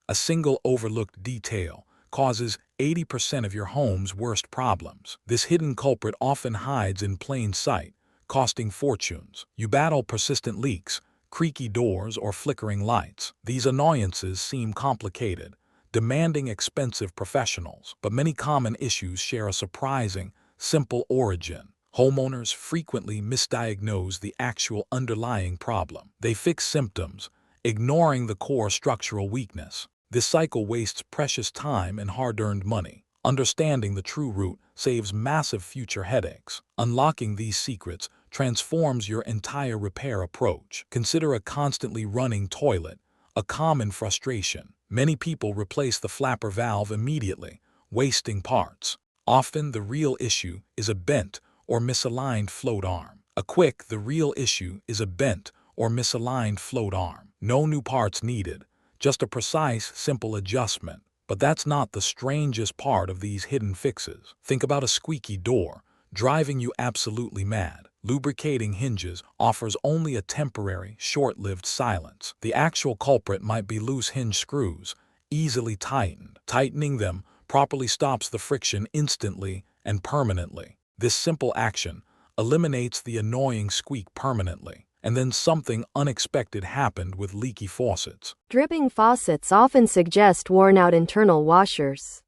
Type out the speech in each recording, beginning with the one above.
A single overlooked detail causes 80% of your home's worst problems. This hidden culprit often hides in plain sight, costing fortunes. You battle persistent leaks, creaky doors, or flickering lights. These annoyances seem complicated, demanding expensive professionals, but many common issues share a surprising, simple origin. Homeowners frequently misdiagnose the actual underlying problem. They fix symptoms, ignoring the core structural weakness. This cycle wastes precious time and hard-earned money. Understanding the true root saves massive future headaches. Unlocking these secrets transforms your entire repair approach. Consider a constantly running toilet, a common frustration. Many people replace the flapper valve immediately, wasting parts. Often the real issue is a bent or misaligned float arm. The real issue is a bent or misaligned float arm. No new parts needed, just a precise, simple adjustment. But that's not the strangest part of these hidden fixes. Think about a squeaky door, driving you absolutely mad. Lubricating hinges offers only a temporary, short-lived silence. The actual culprit might be loose hinge screws, easily tightened. Tightening them properly stops the friction instantly and permanently. This simple action eliminates the annoying squeak permanently. And then something unexpected happened with leaky faucets. Dripping faucets often suggest worn-out internal washers.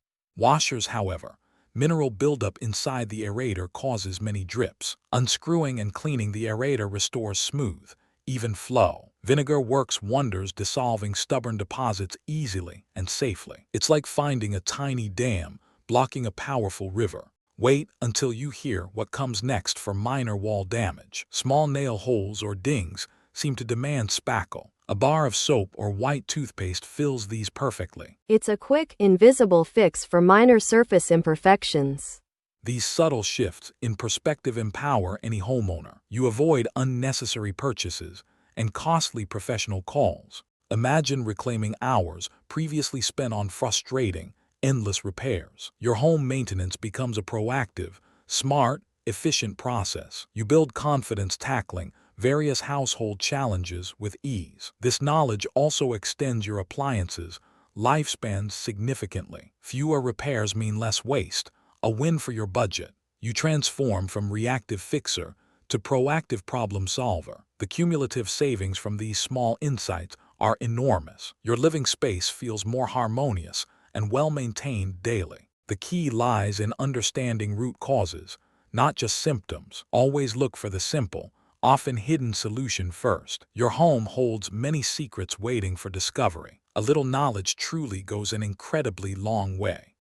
However, mineral buildup inside the aerator causes many drips. Unscrewing and cleaning the aerator restores smooth, even flow. Vinegar works wonders, dissolving stubborn deposits easily and safely. It's like finding a tiny dam blocking a powerful river. Wait until you hear what comes next for minor wall damage. Small nail holes or dings seem to demand spackle. A bar of soap or white toothpaste fills these perfectly. It's a quick, invisible fix for minor surface imperfections. These subtle shifts in perspective empower any homeowner. You avoid unnecessary purchases and costly professional calls. Imagine reclaiming hours previously spent on frustrating, endless repairs. Your home maintenance becomes a proactive, smart, efficient process. You build confidence tackling various household challenges with ease. This knowledge also extends your appliances' lifespans significantly. Fewer repairs mean less waste, a win for your budget. You transform from reactive fixer to proactive problem solver. The cumulative savings from these small insights are enormous. Your living space feels more harmonious and well-maintained daily. The key lies in understanding root causes, not just symptoms. Always look for the simple, often hidden solution first. Your home holds many secrets waiting for discovery. A little knowledge truly goes an incredibly long way.